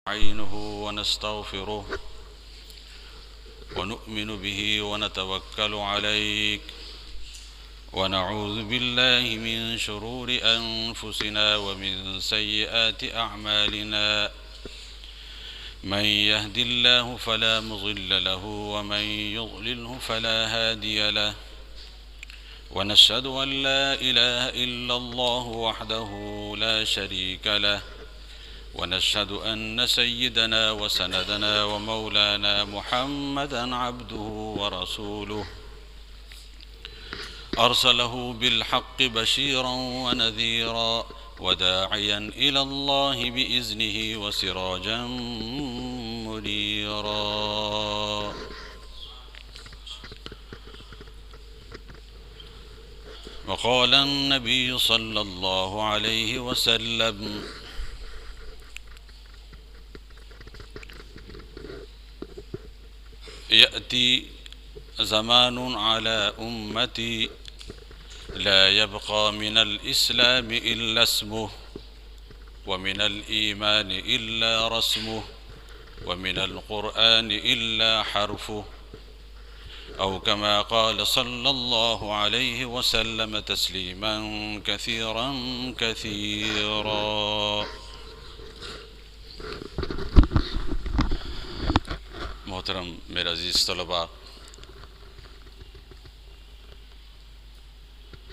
نستعينه ونستغفره ونؤمن به ونتوكل عليه ونعوذ بالله من شرور أنفسنا ومن سيئات أعمالنا من يهد الله فلا مضل له ومن يضلله فلا هادي له ونشهد أن لا إله إلا الله وحده لا شريك له ونشهد أن سيدنا وسندنا ومولانا محمدًا عبده ورسوله أرسله بالحق بشيرًا ونذيرًا وداعيًا إلى الله بإذنه وسراجًا منيرًا وقال النبي صلى الله عليه وسلم يأتي زمان على أمتي لا يبقى من الإسلام إلا اسمه ومن الإيمان إلا رسمه ومن القرآن إلا حرفه أو كما قال صلى الله عليه وسلم تسليما كثيرا كثيرا. محترم میرے عزیز طلباء،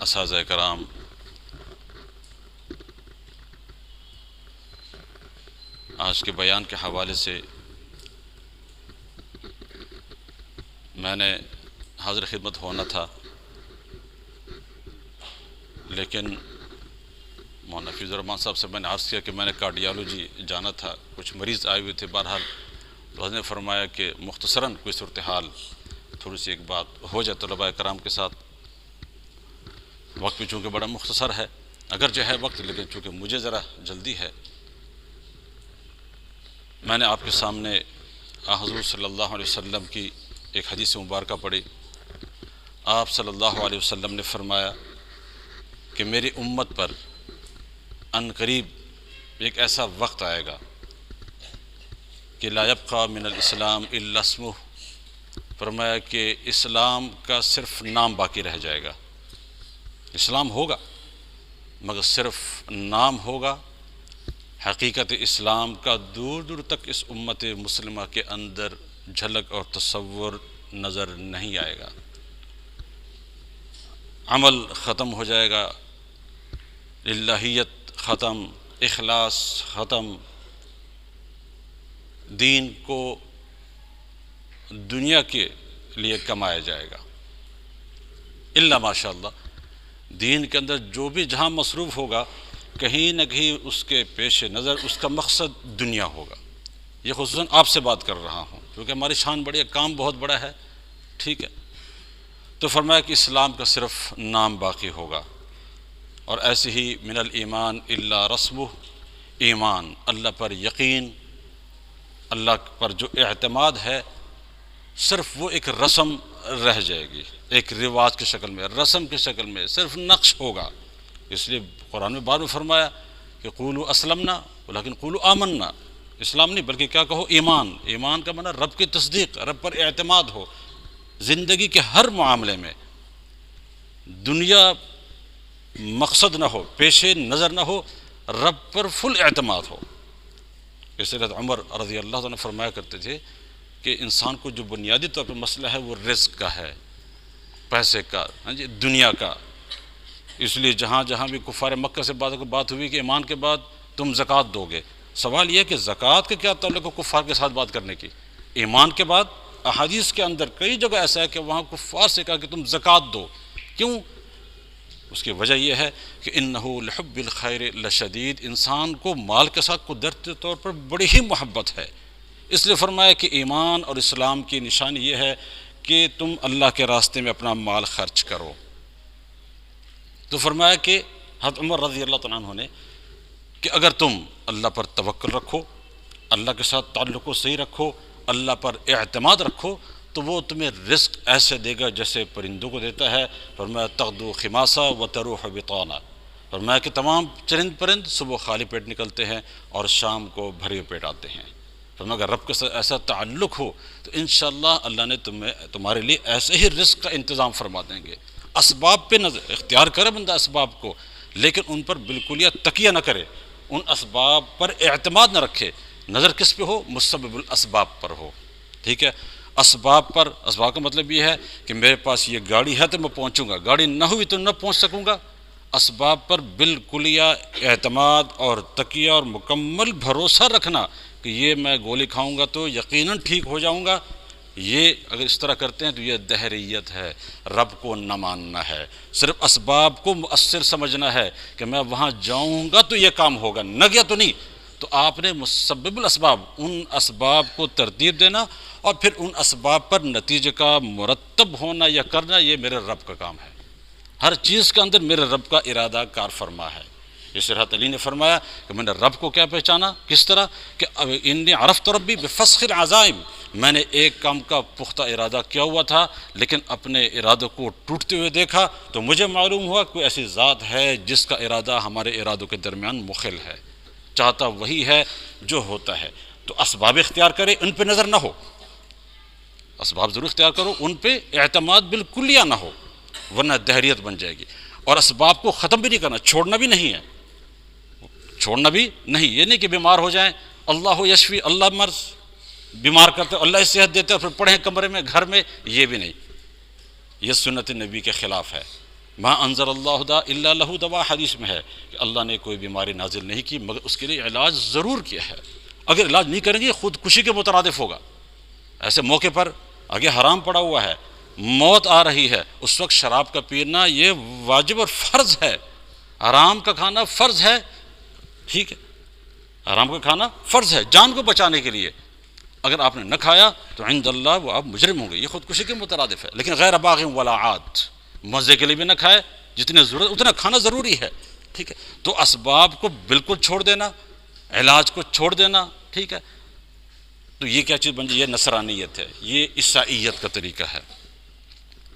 اساتذہ کرام، آج کے بیان کے حوالے سے میں نے حاضر خدمت ہونا تھا، لیکن مولانا فیض الرحمان صاحب سے میں نے عرض کیا کہ میں نے کارڈیالوجی جانا تھا، کچھ مریض آئے ہوئے تھے. بہرحال تو حضرت نے فرمایا کہ مختصراً کوئی صورتحال تھوڑی سی ایک بات ہو جائے طلباء کرام کے ساتھ. وقت بھی چونکہ بڑا مختصر ہے، اگرچہ ہے وقت، لیکن چونکہ مجھے ذرا جلدی ہے. میں نے آپ کے سامنے حضور صلی اللہ علیہ وسلم کی ایک حدیث مبارکہ پڑھی. آپ صلی اللہ علیہ وسلم نے فرمایا کہ میری امت پر عن قریب ایک ایسا وقت آئے گا کہ لا یبقى من الاسلام الا اسمہ. فرمایا کہ اسلام کا صرف نام باقی رہ جائے گا. اسلام ہوگا مگر صرف نام ہوگا. حقیقت اسلام کا دور دور تک اس امت مسلمہ کے اندر جھلک اور تصور نظر نہیں آئے گا. عمل ختم ہو جائے گا، الہیت ختم، اخلاص ختم. دین کو دنیا کے لیے کمایا جائے گا. الا ماشاء اللہ، دین کے اندر جو بھی جہاں مصروف ہوگا کہیں نہ کہیں اس کے پیش نظر اس کا مقصد دنیا ہوگا. یہ خصوصاً آپ سے بات کر رہا ہوں کیونکہ ہماری شان بڑی ہے، کام بہت بڑا ہے، ٹھیک ہے. تو فرمایا کہ اسلام کا صرف نام باقی ہوگا. اور ایسے ہی من الایمان الا رسمہ، ایمان، اللہ پر یقین، اللہ پر جو اعتماد ہے، صرف وہ ایک رسم رہ جائے گی، ایک رواج کی شکل میں، رسم کی شکل میں، صرف نقش ہوگا. اس لیے قرآن میں بعد میں فرمایا کہ قولوا اسلمنا ولیکن قولوا آمنا. اسلام نہیں بلکہ کیا کہو، ایمان. ایمان کا معنی رب کی تصدیق، رب پر اعتماد ہو. زندگی کے ہر معاملے میں دنیا مقصد نہ ہو، پیش نظر نہ ہو، رب پر فل اعتماد ہو. اس لیے عمر رضی اللہ عنہ فرمایا کرتے تھے کہ انسان کو جو بنیادی طور پر مسئلہ ہے وہ رزق کا ہے، پیسے کا، دنیا کا. اس لیے جہاں جہاں بھی کفار مکہ سے بات ہوئی کہ ایمان کے بعد تم زکوٰۃ دو گے، سوال یہ کہ زکوٰۃ کا کیا تعلق ہے کفار کے ساتھ بات کرنے کی؟ ایمان کے بعد احادیث کے اندر کئی جگہ ایسا ہے کہ وہاں کفار سے کہا کہ تم زکوٰۃ دو. کیوں؟ اس کی وجہ یہ ہے کہ انہو لحب الخیر لشدید، انسان کو مال کے ساتھ قدرتی طور پر بڑی ہی محبت ہے. اس لیے فرمایا کہ ایمان اور اسلام کی نشانی یہ ہے کہ تم اللہ کے راستے میں اپنا مال خرچ کرو. تو فرمایا کہ حضرت عمر رضی اللہ عنہ نے کہ اگر تم اللہ پر توکل رکھو، اللہ کے ساتھ تعلق کو صحیح رکھو، اللہ پر اعتماد رکھو، تو وہ تمہیں رزق ایسے دے گا جیسے پرندوں کو دیتا ہے. فرمایا تغدو خماسا و تروح بطانا، فرمایا کہ تمام چرند پرند صبح خالی پیٹ نکلتے ہیں اور شام کو بھرے پیٹ آتے ہیں. فرمایا اگر رب کے ساتھ ایسا تعلق ہو تو انشاءاللہ اللہ نے تمہارے لیے ایسے ہی رزق کا انتظام فرما دیں گے۔ اسباب پہ نظر اختیار کرے بندہ اسباب کو، لیکن ان پر بالکل یا تکیہ نہ کرے، ان اسباب پر اعتماد نہ رکھے، نظر کس پہ ہو؟ مسبب الاسباب پر ہو، ٹھیک ہے؟ اسباب پر، اسباب کا مطلب یہ ہے کہ میرے پاس یہ گاڑی ہے تو میں پہنچوں گا، گاڑی نہ ہوئی تو نہ پہنچ سکوں گا۔ اسباب پر بالکلیہ اعتماد اور تکیہ اور مکمل بھروسہ رکھنا کہ یہ میں گولی کھاؤں گا تو یقیناً ٹھیک ہو جاؤں گا، یہ اگر اس طرح کرتے ہیں تو یہ دہریت ہے، رب کو نہ ماننا ہے، صرف اسباب کو مؤثر سمجھنا ہے کہ میں وہاں جاؤں گا تو یہ کام ہوگا، نہ گیا تو نہیں۔ تو آپ نے مسبب الاسباب، ان اسباب کو ترتیب دینا اور پھر ان اسباب پر نتیجے کا مرتب ہونا یا کرنا، یہ میرے رب کا کام ہے۔ ہر چیز کے اندر میرے رب کا ارادہ کار فرما ہے۔ اس طرح علی نے فرمایا کہ میں نے رب کو کیا پہچانا، کس طرح کہ انی عرفت ربی بفسخ العزائم، میں نے ایک کام کا پختہ ارادہ کیا ہوا تھا لیکن اپنے ارادوں کو ٹوٹتے ہوئے دیکھا تو مجھے معلوم ہوا کوئی ایسی ذات ہے جس کا ارادہ ہمارے ارادوں کے درمیان مخل ہے، چاہتا وہی ہے جو ہوتا ہے۔ تو اسباب اختیار کرے، ان پہ نظر نہ ہو، اسباب ضرور اختیار کرو، ان پہ اعتماد بالکلیہ نہ ہو ورنہ دہریت بن جائے گی۔ اور اسباب کو ختم بھی نہیں کرنا، چھوڑنا بھی نہیں ہے، چھوڑنا بھی نہیں، یہ نہیں کہ بیمار ہو جائیں، اللہ یشفی، اللہ مرض بیمار کرتے اللہ صحت دیتے اور پھر پڑھیں کمرے میں گھر میں، یہ بھی نہیں، یہ سنت نبی کے خلاف ہے۔ ما انزل اللہ دا الا لہ دوا، حدیث میں ہے کہ اللہ نے کوئی بیماری نازل نہیں کی مگر اس کے لیے علاج ضرور کیا ہے۔ اگر علاج نہیں کریں گے خودکشی کے مترادف ہوگا۔ ایسے موقع پر آگے حرام پڑا ہوا ہے، موت آ رہی ہے، اس وقت شراب کا پینا یہ واجب اور فرض ہے، حرام کا کھانا فرض ہے، ٹھیک ہے، حرام کا کھانا فرض ہے جان کو بچانے کے لیے، اگر آپ نے نہ کھایا تو عند اللہ وہ آپ مجرم ہوں گے، یہ خودکشی کے مترادف ہے۔ لیکن غیر باغ ولا عاد، مزے کے لیے بھی نہ کھائے، جتنے ضرورت اتنا کھانا ضروری ہے، ٹھیک ہے۔ تو اسباب کو بالکل چھوڑ دینا، علاج کو چھوڑ دینا، ٹھیک ہے، تو یہ کیا چیز بن جائے؟ یہ نصرانیت ہے، یہ عیسائیت کا طریقہ ہے،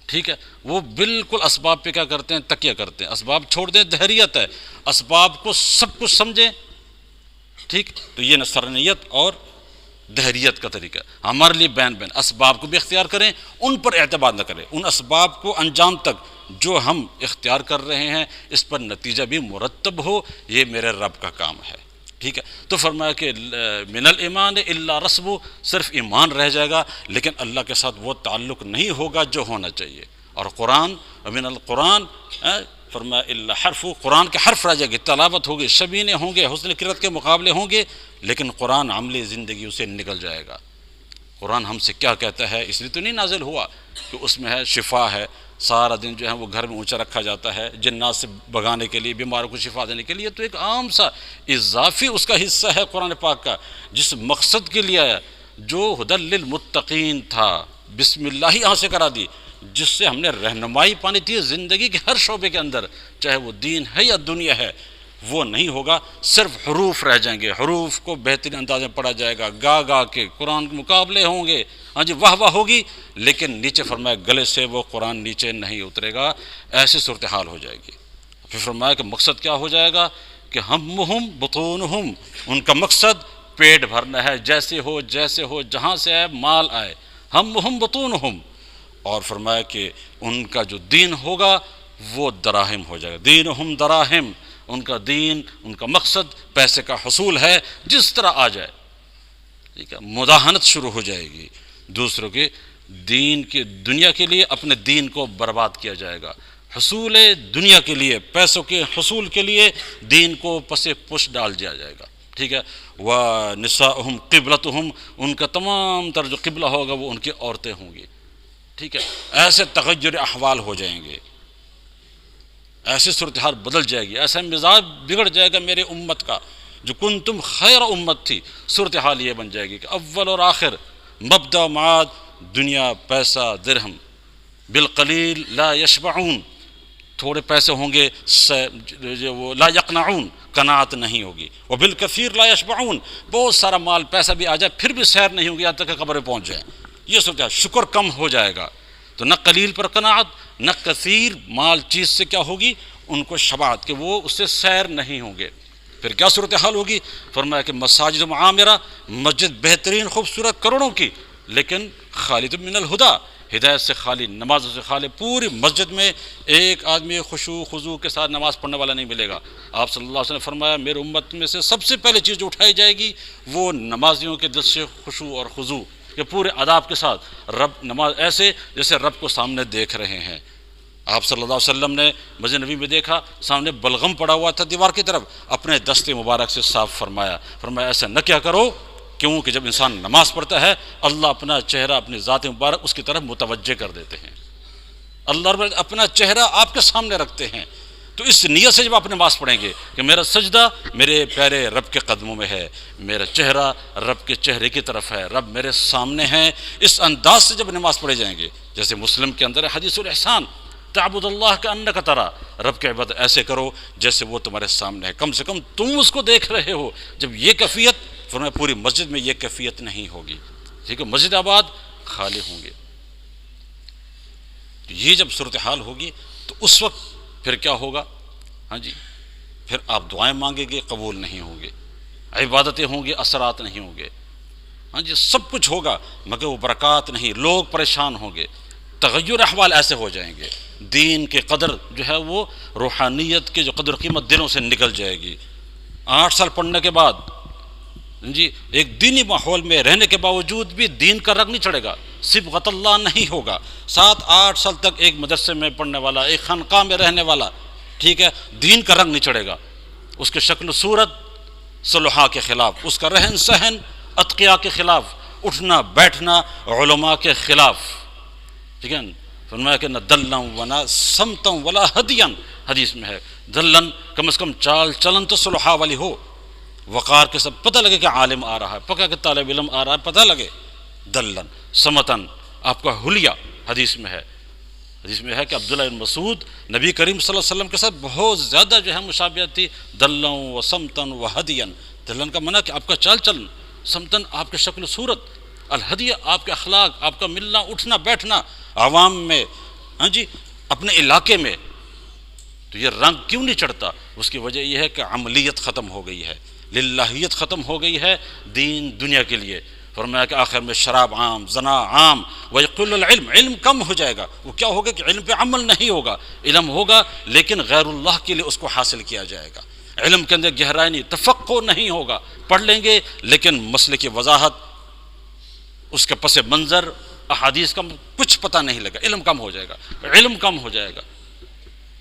ٹھیک ہے۔ وہ بالکل اسباب پہ کیا کرتے ہیں؟ تکیہ کرتے ہیں، اسباب چھوڑ دیں، دہریت ہے، اسباب کو سب کچھ سمجھیں، ٹھیک، تو یہ نصرانیت اور دہریت کا طریقہ ہے۔ ہمارے لیے بین بین اسباب کو بھی اختیار کریں، ان پر اعتماد نہ کریں، ان اسباب کو انجام تک جو ہم اختیار کر رہے ہیں اس پر نتیجہ بھی مرتب ہو، یہ میرے رب کا کام ہے، ٹھیک ہے۔ تو فرمایا کہ من الایمان الا رسم، صرف ایمان رہ جائے گا لیکن اللہ کے ساتھ وہ تعلق نہیں ہوگا جو ہونا چاہیے۔ اور قرآن، من القرآن فرمایا الا حرف، قرآن کے حرف رہ جائے گی، تلاوت ہوگی، شبینے ہوں گے، حسن قرأت کے مقابلے ہوں گے، لیکن قرآن عملی زندگیوں سے نکل جائے گا۔ قرآن ہم سے کیا کہتا ہے، اس لیے تو نہیں نازل ہوا کہ اس میں ہے شفا ہے، سارا دن جو ہے وہ گھر میں اونچا رکھا جاتا ہے جنات سے بھگانے کے لیے، بیماروں کو شفا دینے کے لیے، تو ایک عام سا اضافی اس کا حصہ ہے قرآن پاک کا، جس مقصد کے لیے آیا، جو ہدی للمتقین تھا، بسم اللہ یہاں سے کرا دی، جس سے ہم نے رہنمائی پانی تھی زندگی کے ہر شعبے کے اندر، چاہے وہ دین ہے یا دنیا ہے، وہ نہیں ہوگا، صرف حروف رہ جائیں گے، حروف کو بہترین انداز میں پڑھا جائے گا، گا گا کے قرآن کے مقابلے ہوں گے، ہاں جی واہ واہ ہوگی، لیکن نیچے فرمایا گلے سے وہ قرآن نیچے نہیں اترے گا، ایسی صورتحال ہو جائے گی۔ پھر فرمایا کہ مقصد کیا ہو جائے گا کہ ہمہم بطونہم، ان کا مقصد پیٹ بھرنا ہے، جیسے ہو جہاں سے آئے مال آئے، ہمہم بطونہم، اور فرمایا کہ ان کا جو دین ہوگا وہ دراہم ہو جائے گا، دینہم دراہم، ان کا دین، ان کا مقصد پیسے کا حصول ہے، جس طرح آ جائے، ٹھیک ہے، مداہنت شروع ہو جائے گی، دوسروں کے دین کے، دنیا کے لیے اپنے دین کو برباد کیا جائے گا، حصول دنیا کے لیے، پیسوں کے حصول کے لیے دین کو پس پش ڈال دیا جائے گا، ٹھیک ہے۔ وَنِسَاؤُهُمْ قِبْلَتُهُمْ، ان کا تمام تر جو قبلہ ہوگا وہ ان کی عورتیں ہوں گی، ٹھیک ہے۔ ایسے تغیر احوال ہو جائیں گے، ایسی صورتحال بدل جائے گی، ایسا مزاج بگڑ جائے گا میرے امت کا، جو کنتم خیر امت تھی، صورتحال یہ بن جائے گی کہ اول اور آخر، مبدا و معاد، دنیا، پیسہ، درہم، بالقلیل لا یشبعون، تھوڑے پیسے ہوں گے وہ لا یقنعون، قناعت نہیں ہوگی، وبالکثیر لا یشبعون، بہت سارا مال پیسہ بھی آ جائے پھر بھی سیر نہیں ہوگی، یہاں تک کہ قبر پہنچ جائے، یہ صورتحال، شکر کم ہو جائے گا، تو نہ قلیل پر قناعت، نہ کثیر مال چیز سے کیا ہوگی ان کو شباعت، کہ وہ اس سے سیر نہیں ہوں گے، پھر کیا صورتحال ہوگی؟ فرمایا کہ مساجد معامرہ، مسجد بہترین خوبصورت کروڑوں کی، لیکن خالد من الہدا، ہدایت سے خالی، نمازوں سے خالی، پوری مسجد میں ایک آدمی خشوع خضوع کے ساتھ نماز پڑھنے والا نہیں ملے گا۔ آپ صلی اللہ علیہ وسلم نے فرمایا میرے امت میں سے سب سے پہلے چیز جو اٹھائی جائے گی وہ نمازیوں کے دل سے خشوع اور خضوع، کہ پورے آداب کے ساتھ رب نماز ایسے جیسے رب کو سامنے دیکھ رہے ہیں۔ آپ صلی اللہ علیہ وسلم نے مسجد نبی میں دیکھا سامنے بلغم پڑا ہوا تھا دیوار کی طرف، اپنے دستے مبارک سے صاف فرمایا ایسا نہ کیا کرو، کیونکہ جب انسان نماز پڑھتا ہے اللہ اپنا چہرہ اپنی ذات مبارک اس کی طرف متوجہ کر دیتے ہیں، اللہ رب اپنا چہرہ آپ کے سامنے رکھتے ہیں۔ تو اس نیت سے جب آپ نماز پڑھیں گے کہ میرا سجدہ میرے پیارے رب کے قدموں میں ہے، میرا چہرہ رب کے چہرے کی طرف ہے، رب میرے سامنے ہے، اس انداز سے جب نماز پڑھے جائیں گے، جیسے مسلم کے اندر ہے حدیث الاحسان، تعبد اللہ کأنک ترا، رب کی عبادت ایسے کرو جیسے وہ تمہارے سامنے ہے، کم سے کم تم اس کو دیکھ رہے ہو۔ جب یہ کیفیت، فرمایا پوری مسجد میں یہ کیفیت نہیں ہوگی، ٹھیک ہے، مسجد آباد خالی ہوں گے۔ یہ جب صورتحال ہوگی تو اس وقت پھر کیا ہوگا؟ ہاں جی، پھر آپ دعائیں مانگیں گے قبول نہیں ہوں گے، عبادتیں ہوں گے اثرات نہیں ہوں گے، ہاں جی سب کچھ ہوگا مگر وہ برکات نہیں، لوگ پریشان ہوں گے، تغیر احوال ایسے ہو جائیں گے، دین کے قدر جو ہے وہ روحانیت کے جو قدر قیمت دلوں سے نکل جائے گی۔ 8 سال پڑھنے کے بعد جی ایک دینی ماحول میں رہنے کے باوجود بھی دین کا رنگ نہیں چڑھے گا، صبغۃ اللہ نہیں ہوگا۔ 7-8 سال تک ایک مدرسے میں پڑھنے والا، ایک خانقاہ میں رہنے والا، ٹھیک ہے، دین کا رنگ نہیں چڑھے گا، اس کے شکل و صورت صلحاء کے خلاف، اس کا رہن سہن اتقیاء کے خلاف، اٹھنا بیٹھنا علماء کے خلاف، ٹھیک ہے۔ فرمایا کہ نہ دلن و نہ سمتن ولا ہدین، حدیث میں ہے دلن کم از کم چال چلن تو صلحاء والی ہو، وقار کے سب پتہ لگے کہ عالم آ رہا ہے، پکا کہ طالب علم آ رہا ہے، پتہ لگے۔ دلن سمتن آپ کا حلیہ، حدیث میں ہے کہ عبداللہ بن مسعود نبی کریم صلی اللہ علیہ وسلم کے ساتھ بہت زیادہ جو ہے مشابہت تھی۔ دلن و سمتن و ہدین، دلن کا منع کہ آپ کا چال چلن، سمتن آپ کے شکل و صورت، الہدیہ آپ کے اخلاق، آپ کا ملنا اٹھنا بیٹھنا عوام میں، ہاں جی اپنے علاقے میں۔ تو یہ رنگ کیوں نہیں چڑھتا؟ اس کی وجہ یہ ہے کہ عملیت ختم ہو گئی ہے، للہیت ختم ہو گئی ہے دین دنیا کے لیے۔ فرمایا کہ آخر میں شراب عام، زنا عام، ویقل العلم، علم کم ہو جائے گا۔ وہ کیا ہوگا کہ علم پہ عمل نہیں ہوگا، علم ہوگا لیکن غیر اللہ کے لیے اس کو حاصل کیا جائے گا، علم کے اندر گہرائی نہیں، تفقہ نہیں ہوگا، پڑھ لیں گے لیکن مسئلے کی وضاحت، اس کے پس منظر احادیث کا کچھ پتہ نہیں لگا، علم کم ہو جائے گا، علم کم ہو جائے گا،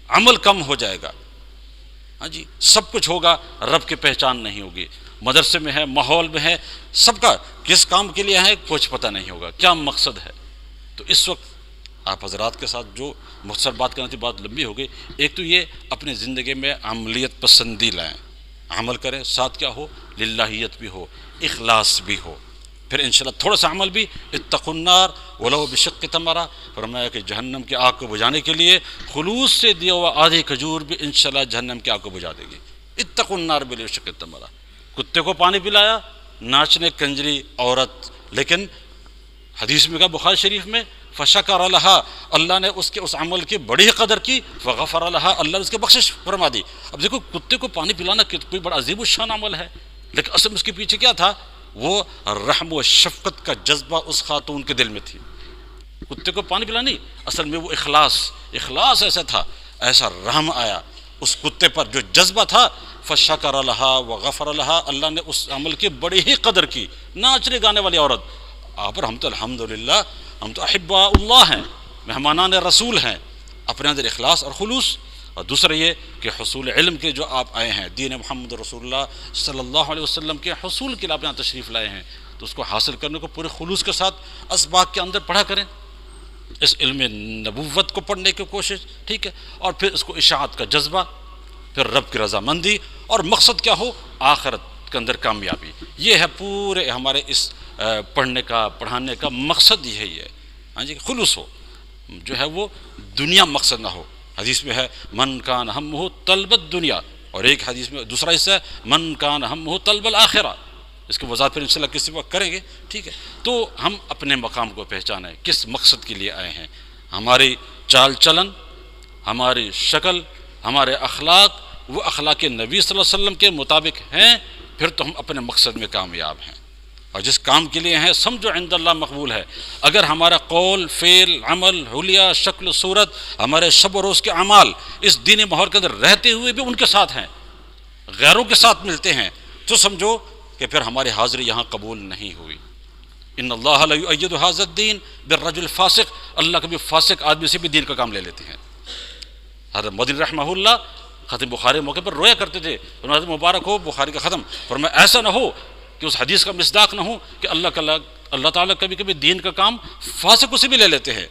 عمل کم ہو جائے گا، ہاں جی سب کچھ ہوگا، رب کی پہچان نہیں ہوگی۔ مدرسے میں ہے، ماحول میں ہے، سب کا کس کام کے لیے ہے کچھ پتہ نہیں ہوگا، کیا مقصد ہے۔ تو اس وقت آپ حضرات کے ساتھ جو مختصر بات کرنا تھی، بات لمبی ہو گئی۔ ایک تو یہ اپنی زندگی میں عملیت پسندی لائیں، عمل کریں، ساتھ کیا ہو، للہیت بھی ہو، اخلاص بھی ہو، پھر انشاءاللہ تھوڑا سا عمل بھی، اتقوا النار ولو بشق تمرہ، فرمایا کہ جہنم کی آگ کو بجھانے کے لیے خلوص سے دیا ہوا آدھی کھجور بھی انشاءاللہ جہنم کی آگ کو بجھا دے گی۔ اتقوا النار بشق تمرہ، کتے کو پانی پلایا، ناچنے کنجری عورت، لیکن حدیث میں کہا بخاری شریف میں فشکر لہا، اللہ نے اس کے اس عمل کی بڑی قدر کی، فغفر لہا، اللہ نے اس کے بخشش فرما دی۔ اب دیکھو کتے کو پانی پلانا کوئی بڑا عظیم الشان عمل ہے، لیکن اصل میں اس کے پیچھے کیا تھا؟ وہ رحم و شفقت کا جذبہ اس خاتون کے دل میں تھی۔ کتے کو پانی پلانا نہیں، اصل میں وہ اخلاص ایسا تھا، ایسا رحم آیا اس کتے پر، جو جذبہ تھا، فشکر لہا وغفر لہا، اللہ نے اس عمل کی بڑی ہی قدر کی۔ ناچنے گانے والی عورت، آپ پر ہم تو الحمدللہ ہم تو احباء اللہ ہیں، مہمانان رسول ہیں، اپنے اندر اخلاص اور خلوص۔ اور دوسرا یہ کہ حصول علم کے جو آپ آئے ہیں، دین محمد رسول اللہ صلی اللہ علیہ وسلم کے حصول کے لیے آپ یہاں تشریف لائے ہیں، تو اس کو حاصل کرنے کو پورے خلوص کے ساتھ اسباق کے اندر پڑھا کریں، اس علم نبوت کو پڑھنے کی کوشش، ٹھیک ہے، اور پھر اس کو اشاعت کا جذبہ، پھر رب کی رضامندی، اور مقصد کیا ہو؟ آخرت کے اندر کامیابی۔ یہ ہے پورے ہمارے اس پڑھنے کا پڑھانے کا مقصد یہی ہے، ہاں جی خلوص ہو، جو ہے وہ دنیا مقصد نہ ہو۔ حدیث میں ہے من کان ہمہ طلب الدنیا، اور ایک حدیث میں دوسرا حصہ ہے من کان ہمہ طلب الآخرہ۔ اس کی وضاحت پھر انشاءاللہ کسی وقت کریں گے، ٹھیک ہے۔ تو ہم اپنے مقام کو پہچانیں، کس مقصد کے لیے آئے ہیں، ہماری چال چلن، ہماری شکل، ہمارے اخلاق، وہ اخلاق نبی صلی اللہ علیہ وسلم کے مطابق ہیں، پھر تو ہم اپنے مقصد میں کامیاب ہیں، اور جس کام کے لیے ہیں سمجھو عند اللہ مقبول ہے۔ اگر ہمارا قول، فعل، عمل، حلیہ، شکل، صورت، ہمارے شب و روز کے اعمال اس دینی ماحول کے اندر رہتے ہوئے بھی ان کے ساتھ ہیں، غیروں کے ساتھ ملتے ہیں، تو سمجھو کہ پھر ہماری حاضری یہاں قبول نہیں ہوئی۔ ان اللہ لا یؤید ھذا الدین بالرجل الفاسق، اللہ کبھی فاسق آدمی سے بھی دین کا کام لے لیتے ہیں۔ حضرت مدنی رحمہ اللہ ختم بخاری موقع پر رویا کرتے تھے، حضرت مبارک ہو بخاری کا ختم، فرمایا ایسا نہ ہو کہ اس حدیث کا مصداق نہ ہو کہ اللہ تعالیٰ کبھی کبھی دین کا کام فاسق سے بھی لے لیتے ہیں،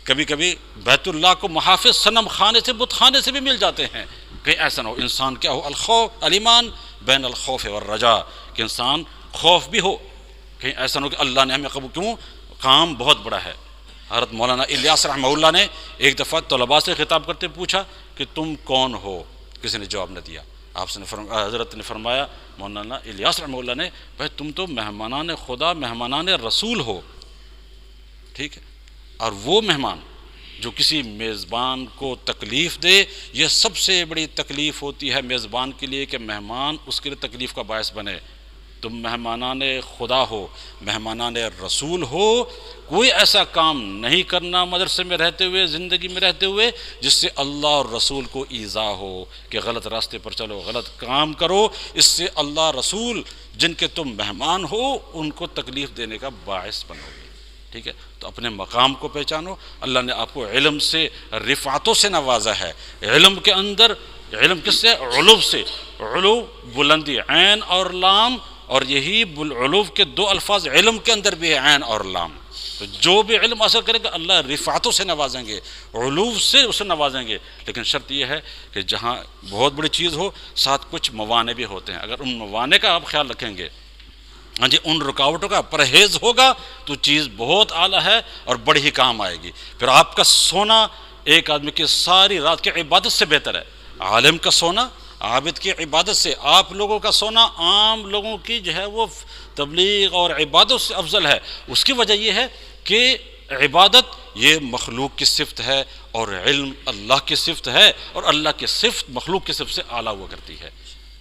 کبھی کبھی بیت اللہ کو محافظ صنم خانے سے، بت خانے سے بھی مل جاتے ہیں۔ کہیں ایسا نہ ہو، انسان کیا ہو، الخوف الایمان بین الخوف والرجاء، کہ انسان خوف بھی ہو، کہیں ایسا نہ ہو کہ اللہ نے ہمیں قبول، کیوں کام بہت بڑا ہے۔ حضرت مولانا الیاس رحمہ اللہ نے ایک دفعہ طلباء سے خطاب کرتے پوچھا کہ تم کون ہو، کسی نے جواب نہ دیا۔ آپ سے حضرت نے فرمایا، مولانا الیاس رحمہ اللہ نے، بھائی تم تو مہمانان خدا، مہمانان رسول ہو، ٹھیک ہے، اور وہ مہمان جو کسی میزبان کو تکلیف دے، یہ سب سے بڑی تکلیف ہوتی ہے میزبان کے لیے کہ مہمان اس کے لیے تکلیف کا باعث بنے۔ تم مہمانان خدا ہو، مہمانان رسول ہو، کوئی ایسا کام نہیں کرنا مدرسے میں رہتے ہوئے، زندگی میں رہتے ہوئے، جس سے اللہ اور رسول کو ایذا ہو، کہ غلط راستے پر چلو، غلط کام کرو، اس سے اللہ رسول جن کے تم مہمان ہو ان کو تکلیف دینے کا باعث بنو گے، ٹھیک ہے۔ تو اپنے مقام کو پہچانو۔ اللہ نے آپ کو علم سے، رفعتوں سے نوازا ہے۔ علم کے اندر، علم کس سے؟ علو سے، علو بلندی، عین اور لام، اور یہی علو کے دو الفاظ علم کے اندر بھی ہے، عین اور لام۔ تو جو بھی علم حاصل کرے گا اللہ رفعتوں سے نوازیں گے، علو سے اسے نوازیں گے، لیکن شرط یہ ہے کہ جہاں بہت بڑی چیز ہو ساتھ کچھ موانع بھی ہوتے ہیں، اگر ان موانع کا آپ خیال رکھیں گے، ہاں جی، ان رکاوٹوں کا پرہیز ہوگا تو چیز بہت اعلیٰ ہے اور بڑی ہی کام آئے گی۔ پھر آپ کا سونا ایک آدمی کی ساری رات کی عبادت سے بہتر ہے۔ عالم کا سونا عابد کی عبادت سے، آپ لوگوں کا سونا عام لوگوں کی جو ہے وہ تبلیغ اور عبادت سے افضل ہے۔ اس کی وجہ یہ ہے کہ عبادت یہ مخلوق کی صفت ہے اور علم اللہ کی صفت ہے، اور اللہ کی صفت مخلوق کی صفت سے اعلیٰ ہوا کرتی ہے،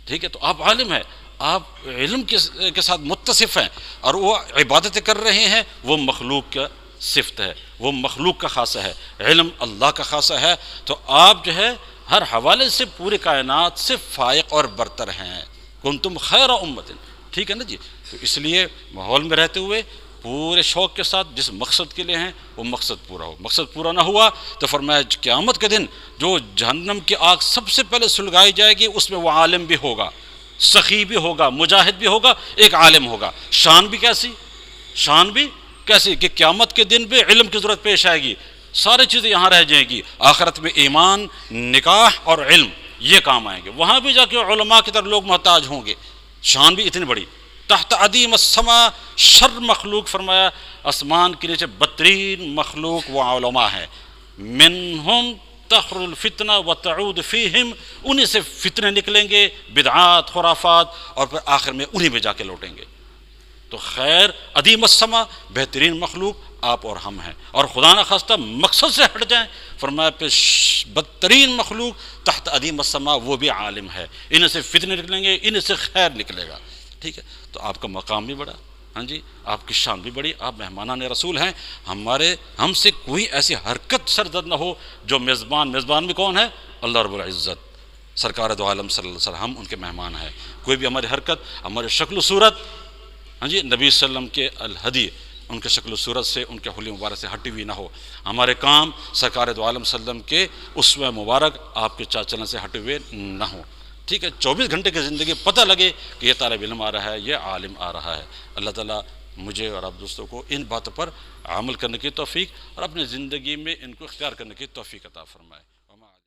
ٹھیک ہے۔ تو آپ عالم ہیں، آپ علم کے ساتھ متصف ہیں، اور وہ عبادتیں کر رہے ہیں، وہ مخلوق کا صفت ہے، وہ مخلوق کا خاصہ ہے، علم اللہ کا خاصہ ہے۔ تو آپ جو ہے ہر حوالے سے پوری کائنات سے فائق اور برتر ہیں، کنتم خیر امت، ٹھیک ہے نا جی۔ تو اس لیے ماحول میں رہتے ہوئے پورے شوق کے ساتھ جس مقصد کے لیے ہیں وہ مقصد پورا ہو۔ مقصد پورا نہ ہوا تو فرمایا قیامت کے دن جو جہنم کی آگ سب سے پہلے سلگائی جائے گی، اس میں وہ عالم بھی ہوگا، سخی بھی ہوگا، مجاہد بھی ہوگا، ایک عالم ہوگا۔ شان بھی کیسی، شان بھی کیسی کہ قیامت کے دن بھی علم کی ضرورت پیش آئے گی، ساری چیزیں یہاں رہ جائیں گی، آخرت میں ایمان، نکاح اور علم یہ کام آئیں گے، وہاں بھی جا کے علماء کی طرح لوگ محتاج ہوں گے۔ شان بھی اتنی بڑی، تحت عدیم السما، شر مخلوق، فرمایا آسمان کے نیچے بدترین مخلوق وہ علماء ہیں، منہم تخر الفتنہ وتعود فیہم، انہیں سے فتنے نکلیں گے، بدعات، خرافات، اور پھر آخر میں انہیں میں جا کے لوٹیں گے۔ تو خیر عدیم السما، بہترین مخلوق آپ اور ہم ہیں، اور خدا نہ خواستہ مقصد سے ہٹ جائیں، فرمایا پھر بدترین مخلوق تحت عدیم السما وہ بھی عالم ہے، انہیں سے فتنے نکلیں گے، انہیں سے خیر نکلے گا، ٹھیک ہے۔ تو آپ کا مقام بھی بڑا، ہاں جی، آپ کی شان بھی بڑی، آپ مہمانان رسول ہیں، ہم سے کوئی ایسی حرکت سرزد نہ ہو جو میزبان بھی کون ہے؟ اللہ رب العزت، سرکار دو عالم صلی اللہ علیہ وسلم، ہم ان کے مہمان ہیں، کوئی بھی ہماری حرکت، ہماری شکل و صورت، ہاں جی، نبی صلی اللہ علیہ وسلم کے الہدی، ان کے شکل و صورت سے، ان کے حلیہ مبارک سے ہٹی ہوئی نہ ہو، ہمارے کام سرکار دو عالم صلی اللہ علیہ وسلم کے اسوہ مبارک آپ کے چال چلن سے ہٹے ہوئے نہ ہوں، ٹھیک ہے۔ 24 گھنٹے کی زندگی پتہ لگے کہ یہ طالب علم آ رہا ہے، یہ عالم آ رہا ہے۔ اللہ تعالیٰ مجھے اور آپ دوستوں کو ان باتوں پر عمل کرنے کی توفیق اور اپنی زندگی میں ان کو اختیار کرنے کی توفیق عطا فرمائے۔